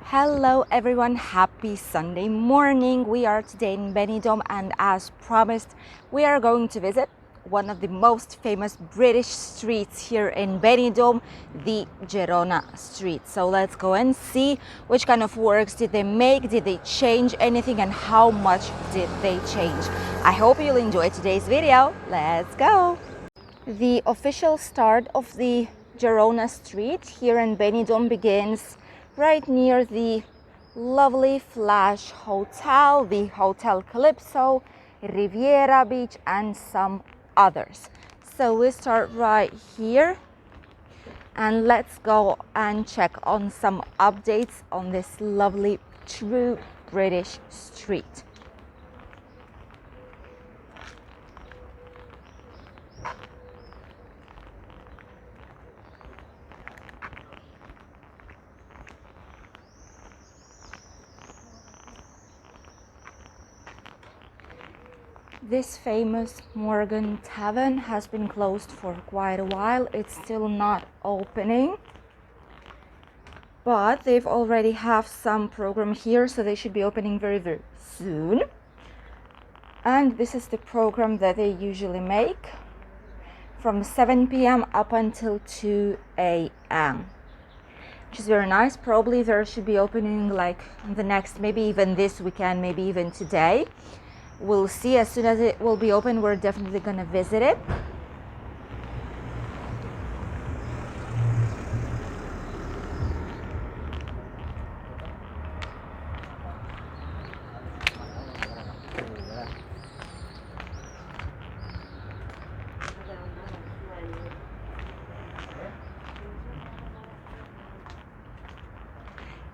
Hello everyone, happy Sunday morning. We are today in Benidorm and as promised we are going to visit one of the most famous British streets here in Benidorm, the Gerona street. So let's go and see which kind of works did they make, did they change anything, and how much did they change. I hope you'll enjoy today's video. Let's go. The official start of the Gerona street here in Benidorm begins right near the lovely Flash Hotel, the Hotel Calypso, Riviera Beach, and some others. So we start right here and let's go and check on some updates on this lovely true British street. This famous Morgan Tavern has been closed for quite a while. It's still not opening, but they've already have some program here, so they should be opening very soon. And this is the program that they usually make from 7 p.m. up until 2 a.m. which is very nice. Probably there should be opening like the next, maybe even this weekend, maybe even today. We'll see. As soon as it will be open, we're definitely gonna visit it.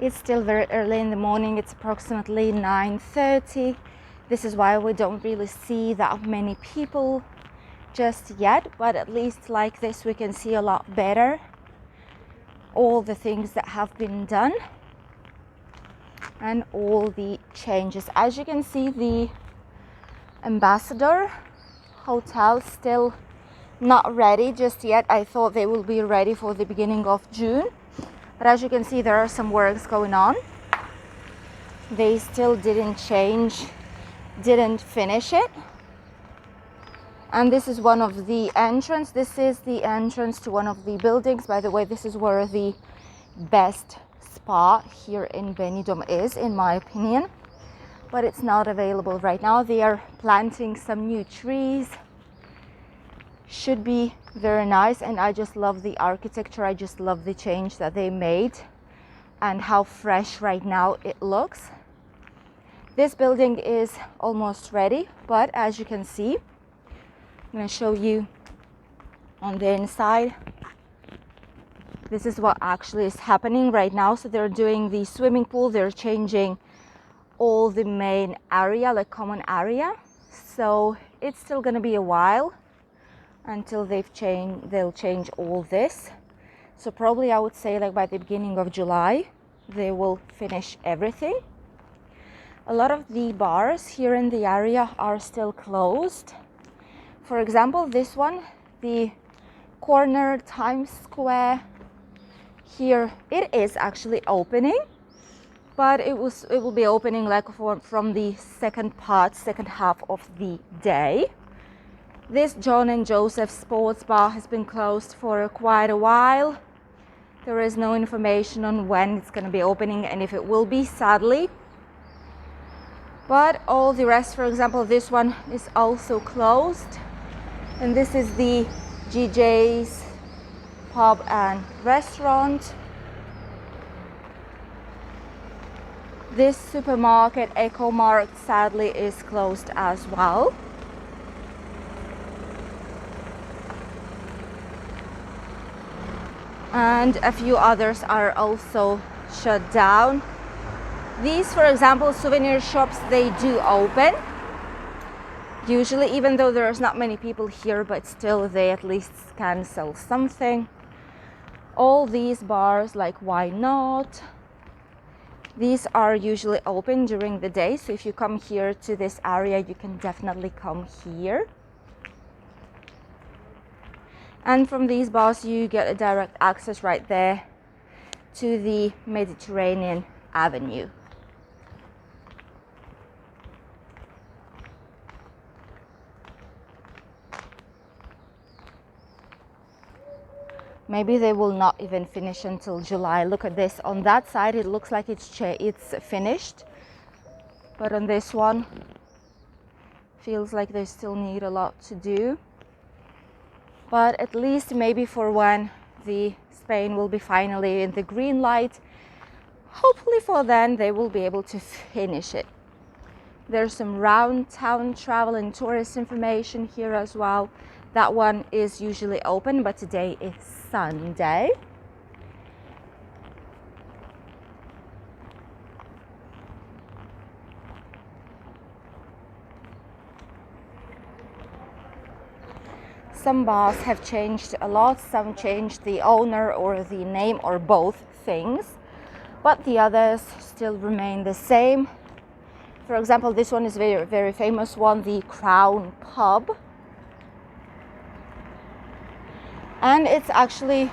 It's still very early in the morning. It's approximately 9:30. This is why we don't really see that many people just yet, but at least like this we can see a lot better all the things that have been done and all the changes. As you can see, the Ambassador Hotel still not ready just yet. I thought they will be ready for the beginning of June, but as you can see, there are some works going on. They still didn't finish it. And this is one of the entrance. This is the entrance to one of the buildings. By the way, this is where the best spa here in Benidorm is, in my opinion, but it's not available right now. They are planting some new trees. Should be very nice, and I just love the architecture. I just love the change that they made and how fresh right now it looks. This building is almost ready, but as you can see, I'm going to show you on the inside. This is what actually is happening right now. So they're doing the swimming pool. They're changing all the main area, like common area. So it's still going to be a while until they'll change all this. So probably I would say like by the beginning of July, they will finish everything. A lot of the bars here in the area are still closed. For example, this one, the corner Times Square here, it is actually opening, but it will be opening like from the second half of the day. This John and Joseph Sports Bar has been closed for quite a while. There is no information on when it's going to be opening and if it will be, sadly. But all the rest, for example, this one is also closed. And this is the GJ's pub and restaurant. This supermarket, Eco Mart, sadly is closed as well. And a few others are also shut down. These, for example, souvenir shops, they do open. Usually, even though there's not many people here, but still they at least can sell something. All these bars, like Why Not? These are usually open during the day. So if you come here to this area, you can definitely come here. And from these bars, you get a direct access right there to the Mediterranean Avenue. Maybe they will not even finish until July. Look at this. On that side, it looks like it's finished. But on this one, feels like they still need a lot to do. But at least maybe for when the Spain will be finally in the green light, hopefully for then they will be able to finish it. There's some round town travel and tourist information here as well. That one is usually open, but today is Sunday. Some bars have changed a lot, some changed the owner or the name or both things, but the others still remain the same. For example, this one is very, very famous one, the Crown Pub. And it's actually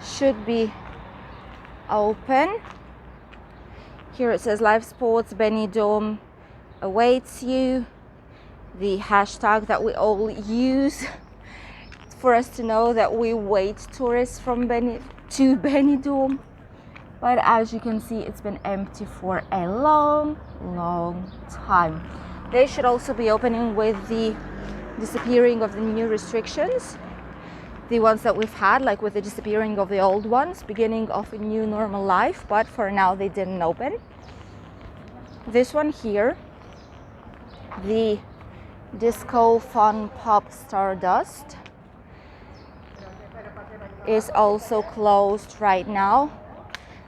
should be open. Here it says live sports Benidorm awaits you. The hashtag that we all use for us to know that we wait tourists from to Benidorm. But as you can see, it's been empty for a long, long time. They should also be opening with the disappearing of the new restrictions, the ones that we've had, like with the disappearing of the old ones, beginning of a new normal life, but for now they didn't open. This one here, the Disco Fun Pub Stardust, is also closed right now,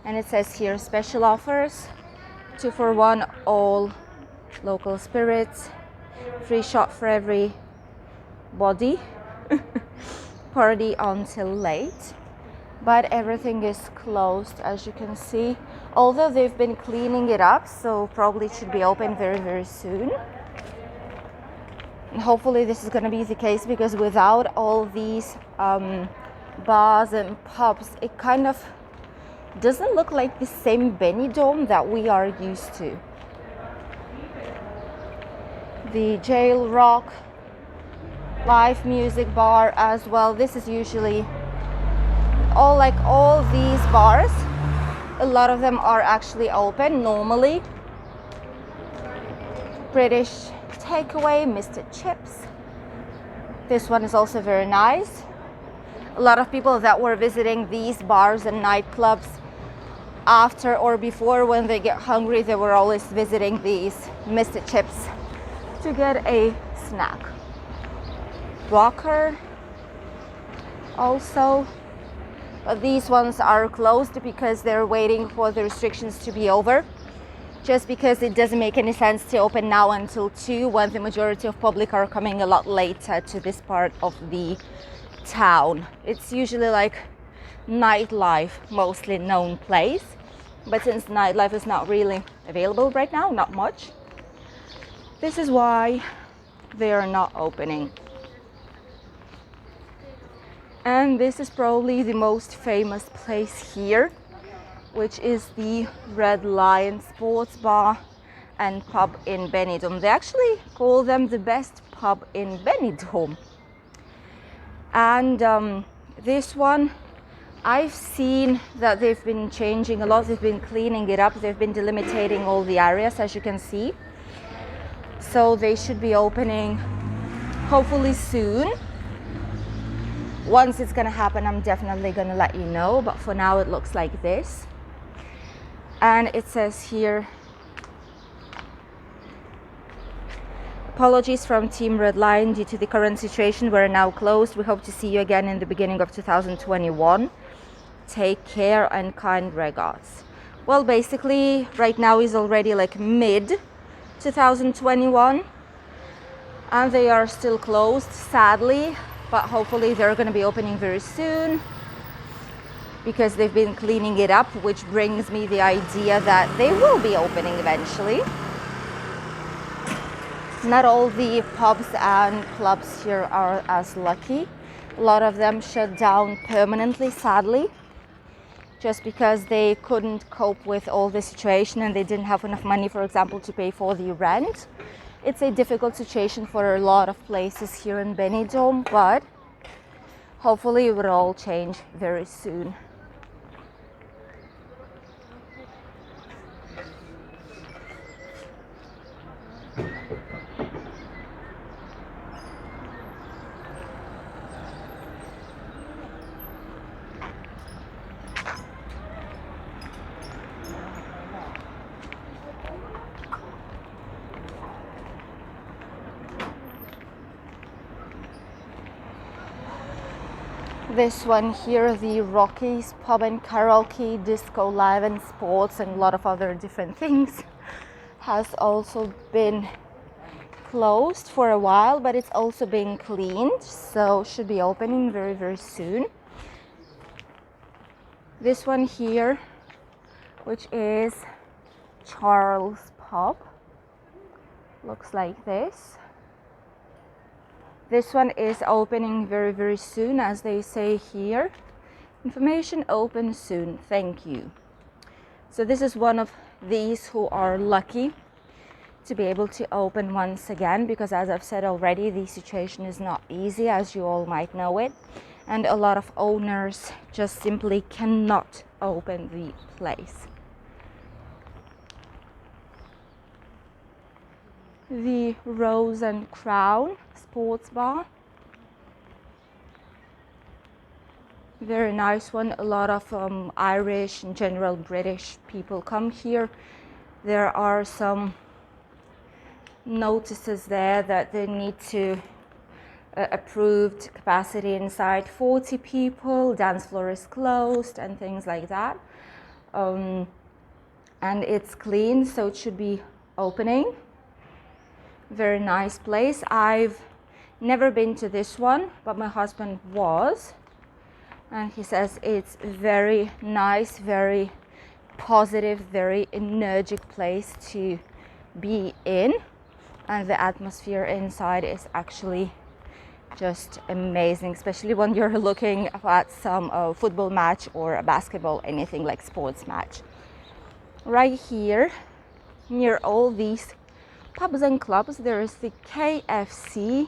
and it says here special offers, 2 for 1 all local spirits, free shot for every body, party until late. But everything is closed, as you can see, although they've been cleaning it up, so probably it should be open very, very soon. And hopefully this is going to be the case, because without all these bars and pubs, it kind of doesn't look like the same Benidorm that we are used to. The Jail Rock live music bar as well. This is usually all these bars, a lot of them are actually open normally. British takeaway, Mr. Chips. This one is also very nice. A lot of people that were visiting these bars and nightclubs after or before, when they get hungry, they were always visiting these Mr. Chips to get a snack. Rocker also, but these ones are closed because they're waiting for the restrictions to be over, just because it doesn't make any sense to open now until 2 when the majority of public are coming a lot later to this part of the town. It's usually like nightlife, mostly known place, but since nightlife is not really available right now, not much, this is why they are not opening. And this is probably the most famous place here, which is the Red Lion Sports Bar and Pub in Benidorm. They actually call them the best pub in Benidorm. And this one, I've seen that they've been changing a lot. They've been cleaning it up. They've been delimiting all the areas, as you can see. So they should be opening hopefully soon. Once it's gonna happen, I'm definitely gonna let you know, but for now it looks like this. And it says here, apologies from Team Red Lion due to the current situation. We're now closed. We hope to see you again in the beginning of 2021. Take care and kind regards. Well, basically right now is already like mid 2021 and they are still closed, sadly, but hopefully they're going to be opening very soon because they've been cleaning it up, which brings me the idea that they will be opening eventually. Not all the pubs and clubs here are as lucky. A lot of them shut down permanently, sadly. just because they couldn't cope with all the situation and they didn't have enough money, for example, to pay for the rent. It's a difficult situation for a lot of places here in Benidorm, but hopefully it will all change very soon. This one here, the Rockies Pub and Karaoke, Disco Live and Sports, and a lot of other different things, has also been closed for a while, but it's also been cleaned, so should be opening very, very soon. This one here, which is Charles Pub, looks like this. This one is opening very, very soon, as they say here. Information open soon, thank you. So this is one of these who are lucky to be able to open once again, because as I've said already, the situation is not easy, as you all might know it. And a lot of owners just simply cannot open the place. The Rose and Crown Sports Bar. Very nice one. A lot of Irish and general British people come here. There are some notices there that they need to approved capacity inside 40 people, dance floor is closed and things like that. And it's clean, so it should be opening. Very nice place. I've never been to this one, but my husband was, and he says it's very nice, very positive, very energetic place to be in, and the atmosphere inside is actually just amazing, especially when you're looking at some football match or a basketball, anything like sports match. Right here, near all these pubs and clubs, there is the KFC,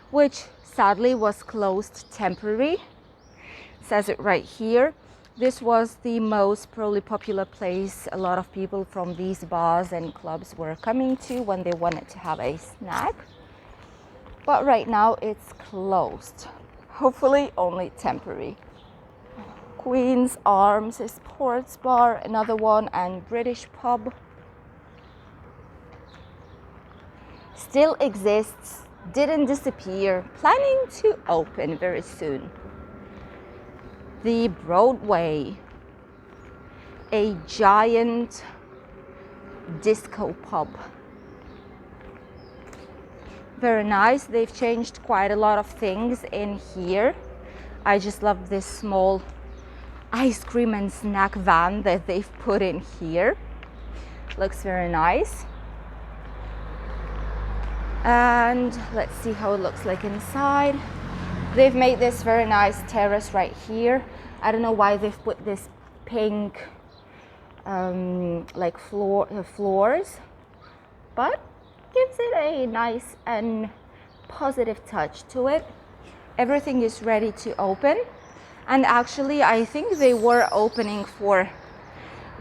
which sadly was closed temporary. It says it right here. This was the most probably popular place a lot of people from these bars and clubs were coming to when they wanted to have a snack. But right now it's closed. Hopefully only temporary. Queen's Arms, a sports bar, another one, and British pub. Still exists, didn't disappear, planning to open very soon. The Broadway, a giant disco pub. Very nice. They've changed quite a lot of things in here. I just love this small ice cream and snack van that they've put in here. Looks very nice. And let's see how it looks like inside. They've made this very nice terrace right here. I don't know why they've put this pink like floors, but gives it a nice and positive touch to it. Everything is ready to open, and actually I think they were opening for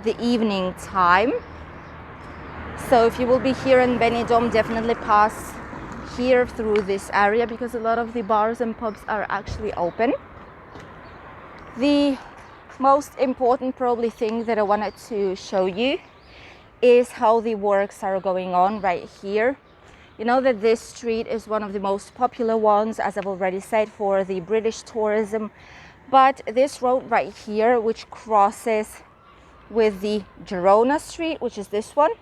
the evening time. So if you will be here in Benidorm, definitely pass here through this area, because a lot of the bars and pubs are actually open. The most important probably thing that I wanted to show you is how the works are going on right here. You know that this street is one of the most popular ones, as I've already said, for the British tourism. But this road right here, which crosses with the Gerona street, which is this one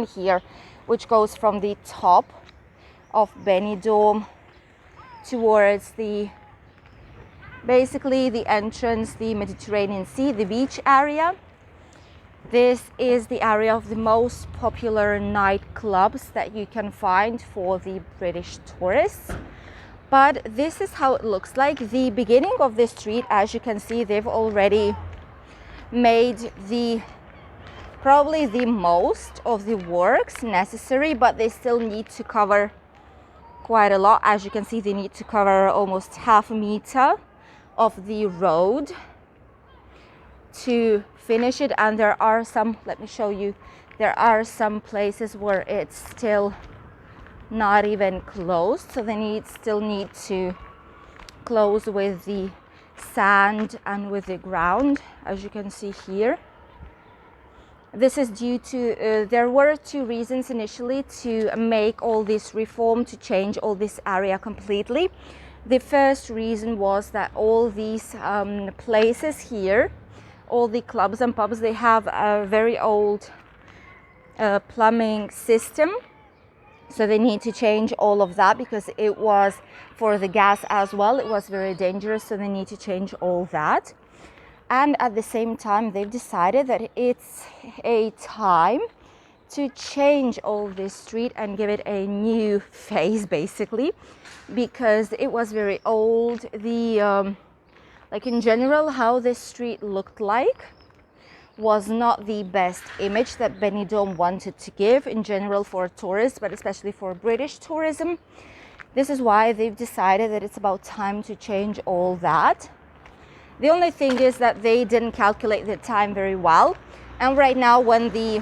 here, which goes from the top of Benidorm towards the basically the entrance, the Mediterranean Sea, the beach area. This is the area of the most popular nightclubs that you can find for the British tourists. But this is how it looks like. The beginning of the street, as you can see, they've already made probably the most of the works necessary, but they still need to cover quite a lot. As you can see, they need to cover almost half a meter of the road to finish it. And there are some, let me show you, there are some places where it's still not even closed, so they still need to close with the sand and with the ground, as you can see here. This is due to there were two reasons initially to make all this reform, to change all this area completely. The first reason was that all these places here, all the clubs and pubs, they have a very old plumbing system. So they need to change all of that because it was for the gas as well. It was very dangerous, so they need to change all that. And at the same time, they've decided that it's a time to change all this street and give it a new face, basically, because it was very old. The like in general, how this street looked like was not the best image that Benidorm wanted to give in general for tourists, but especially for British tourism. This is why they've decided that it's about time to change all that. The only thing is that they didn't calculate the time very well. And right now, when the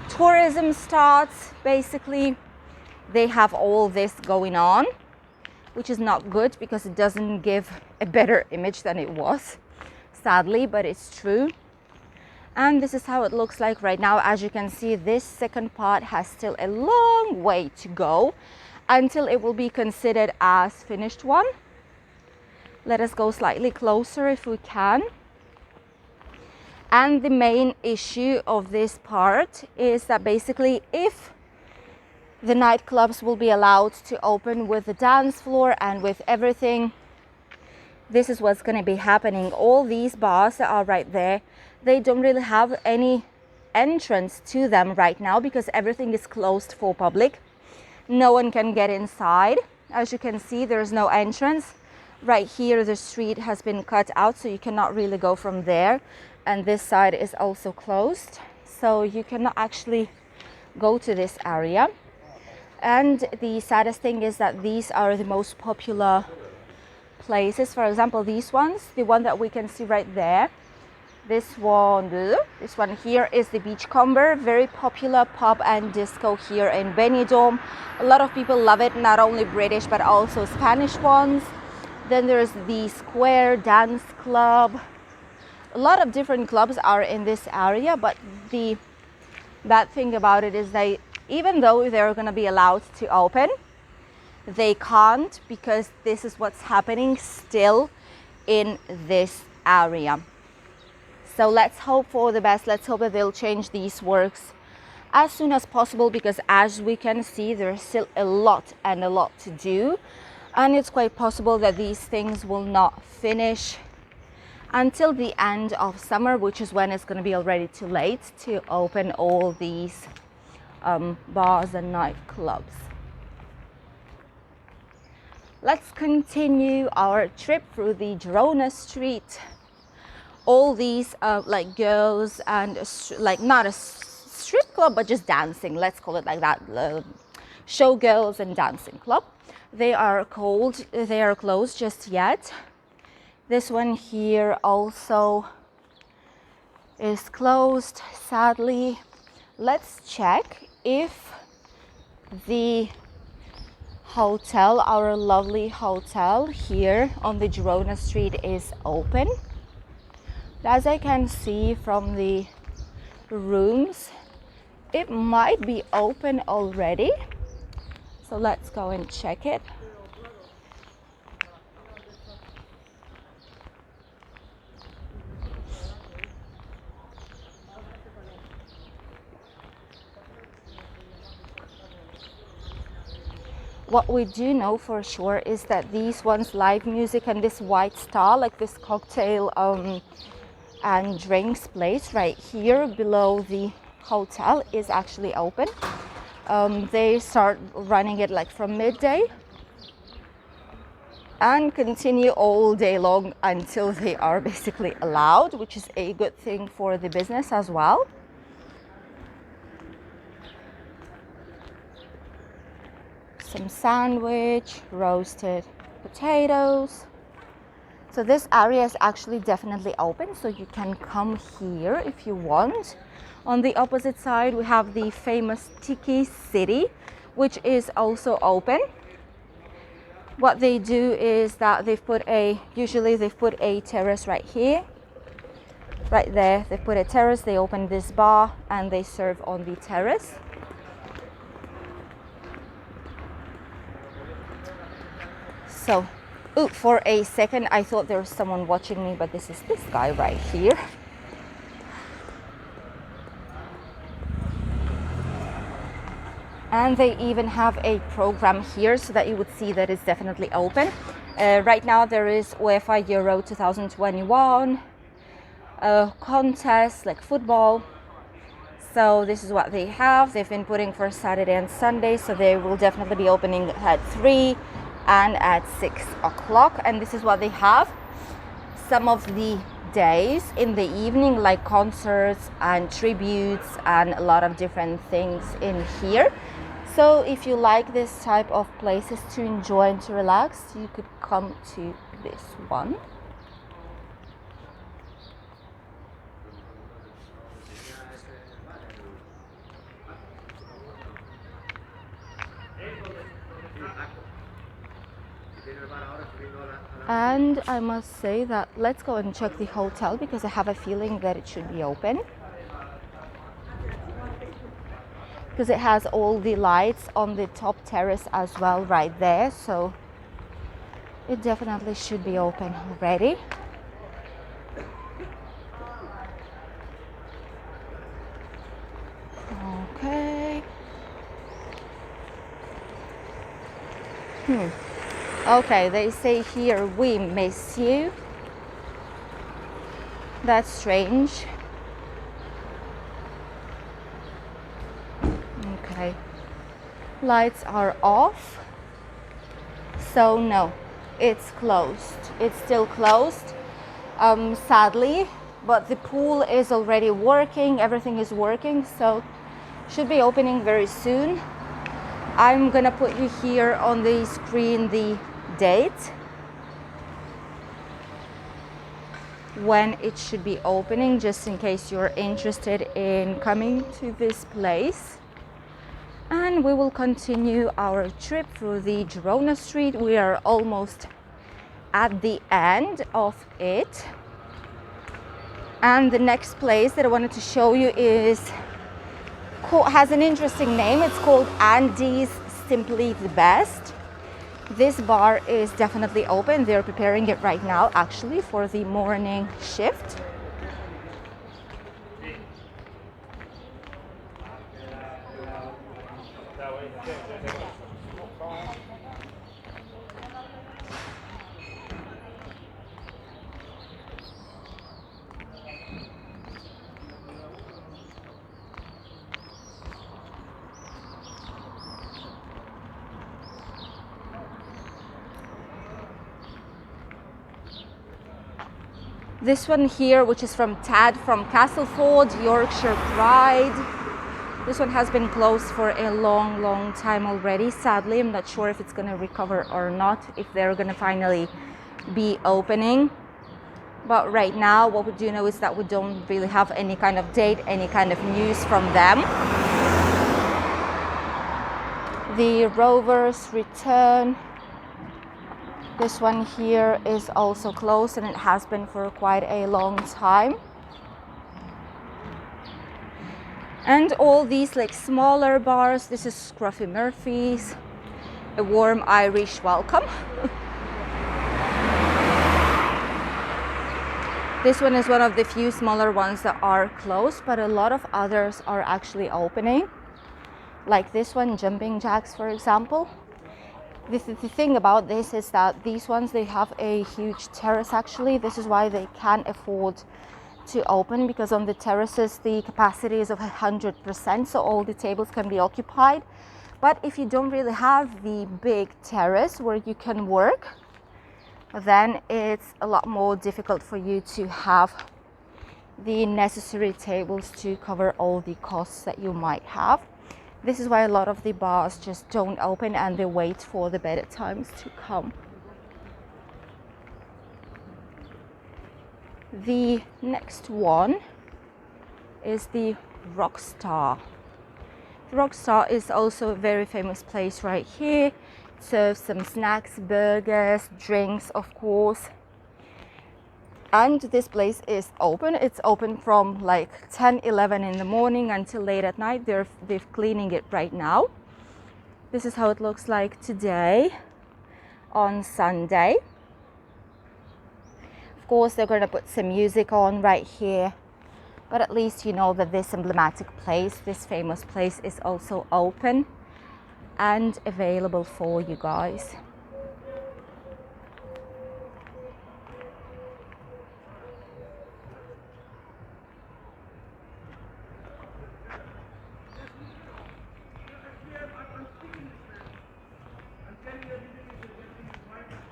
tourism starts, basically, they have all this going on, which is not good because it doesn't give a better image than it was, sadly, but it's true. And this is how it looks like right now. As you can see, this second part has still a long way to go until it will be considered as finished one. Let us go slightly closer if we can. And the main issue of this part is that basically if the nightclubs will be allowed to open with the dance floor and with everything, this is what's going to be happening. All these bars that are right there, they don't really have any entrance to them right now because everything is closed for public. No one can get inside. As you can see, there's no entrance. Right here, the street has been cut out, so you cannot really go from there. And this side is also closed, so you cannot actually go to this area. And the saddest thing is that these are the most popular places. For example, these ones, the one that we can see right there, this one here is the Beachcomber, very popular pub and disco here in Benidorm. A lot of people love it, not only British but also Spanish ones. Then there's the Square Dance Club. A lot of different clubs are in this area, but the bad thing about it is they, even though they're going to be allowed to open, they can't, because this is what's happening still in this area. So let's hope for the best. Let's hope that they'll change these works as soon as possible, because as we can see, there's still a lot to do. And it's quite possible that these things will not finish until the end of summer, which is when it's going to be already too late to open all these bars and nightclubs. Let's continue our trip through the Gerona street. All these like girls and like not a strip club, but just dancing, let's call it like that, showgirls and dancing club. They are closed just yet. This one here also is closed, sadly. Let's check if the hotel, our lovely hotel here on the Gerona street, is open. As I can see from the rooms, it might be open already. So let's go and check it. What we do know for sure is that these ones, live music and this White Star, like this cocktail and drinks place right here below the hotel, is actually open. They start running it like from midday. and continue all day long until they are basically allowed, which is a good thing for the business as well. Some sandwich, roasted potatoes. So this area is actually definitely open, so you can come here if you want. On the opposite side, we have the famous Tiki City, which is also open. What they do is that usually they've put a terrace right here, right there. They put a terrace, they open this bar and they serve on the terrace. So, for a second I thought there was someone watching me, but this is this guy right here. And they even have a program here so that you would see that it's definitely open. Right now there is UEFA Euro 2021 contest, like football. So this is what they have. They've been putting for Saturday and Sunday, so they will definitely be opening at 3 and at 6 o'clock. And this is what they have. Some of the days in the evening, like concerts and tributes and a lot of different things in here. So if you like this type of places to enjoy and to relax, you could come to this one. And I must say that let's go and check the hotel, because I have a feeling that it should be open. Because it has all the lights on the top terrace as well right there, so it definitely should be open already. Okay. Okay, they say here, we miss you. That's strange. Okay, lights are off, so no, it's closed. It's still closed, sadly, but the pool is already working, everything is working, so should be opening very soon. I'm gonna put you here on the screen the date when it should be opening, just in case you're interested in coming to this place. And we will continue our trip through the Gerona street. We are almost at the end of it. And the next place that I wanted to show you has an interesting name. It's called Andy's Simply the Best. This bar is definitely open. They're preparing it right now, actually, for the morning shift. This one here, which is from Tad from Castleford, Yorkshire Pride. This one has been closed for a long time already. Sadly, I'm not sure if it's going to recover or not, if they're going to finally be opening. But right now, what we do know is that we don't really have any kind of date, any kind of news from them. The Rovers return. This one here is also closed, and it has been for quite a long time. And all these like smaller bars, this is Scruffy Murphy's, a warm Irish welcome. This one is one of the few smaller ones that are closed, but a lot of others are actually opening. Like this one, Jumping Jacks, for example. The thing about this is that these ones, they have a huge terrace actually. This is why they can't afford to open, because on the terraces the capacity is of 100%, so all the tables can be occupied. But if you don't really have the big terrace where you can work, then it's a lot more difficult for you to have the necessary tables to cover all the costs that you might have. This is why a lot of the bars just don't open and they wait for the better times to come. The next one is the Rockstar. The Rockstar is also a very famous place right here. It serves some snacks, burgers, drinks, of course. And this place is open. It's open from like 10, 11 in the morning until late at night. They're cleaning it right now. This is how it looks like today on Sunday. Of course, they're going to put some music on right here, but at least you know that this emblematic place, this famous place, is also open and available for you guys.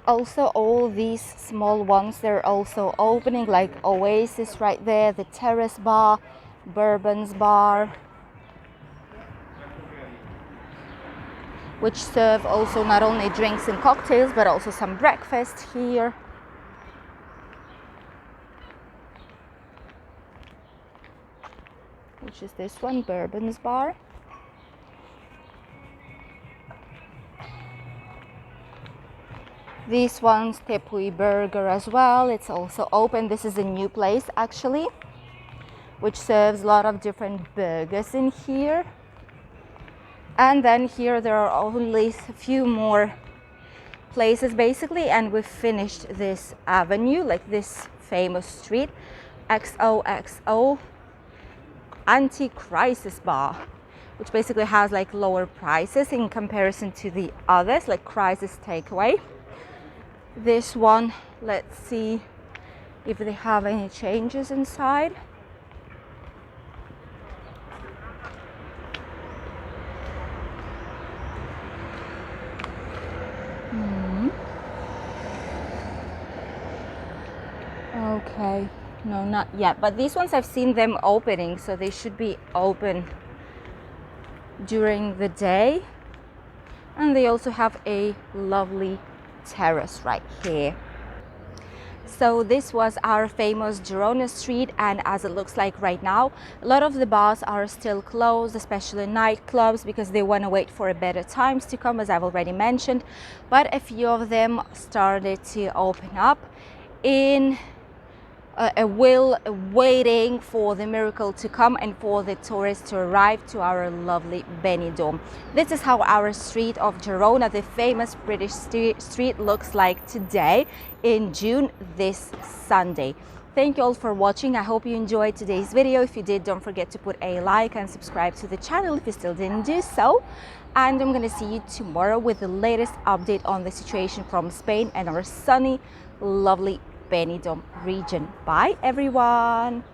Also, all these small ones, they're also opening, like Oasis right there, the Terrace Bar, Bourbon's Bar, which serve also not only drinks and cocktails but also some breakfast here. Which is this one, Bourbon's Bar. This one's Tepui Burger as well. It's also open. This is a new place actually, which serves a lot of different burgers in here. And then here there are only a few more places basically, and we've finished this avenue, like this famous street, XOXO Anti-Crisis Bar, which basically has like lower prices in comparison to the others, like Crisis Takeaway. This one, let's see if they have any changes inside. Okay, no, not yet, but these ones I've seen them opening, so they should be open during the day. And they also have a lovely terrace right here. So this was our famous Gerona street, and as it looks like right now, a lot of the bars are still closed, especially nightclubs, because they want to wait for better times to come, as I've already mentioned. But a few of them started to open up in waiting for the miracle to come and for the tourists to arrive to our lovely Benidorm. This is how our street of Gerona, the famous British street, looks like today in June, this Sunday. Thank you all for watching. I hope you enjoyed today's video. If you did, don't forget to put a like and subscribe to the channel if you still didn't do so. And I'm gonna see you tomorrow with the latest update on the situation from Spain and our sunny, lovely Benidorm region. Bye everyone.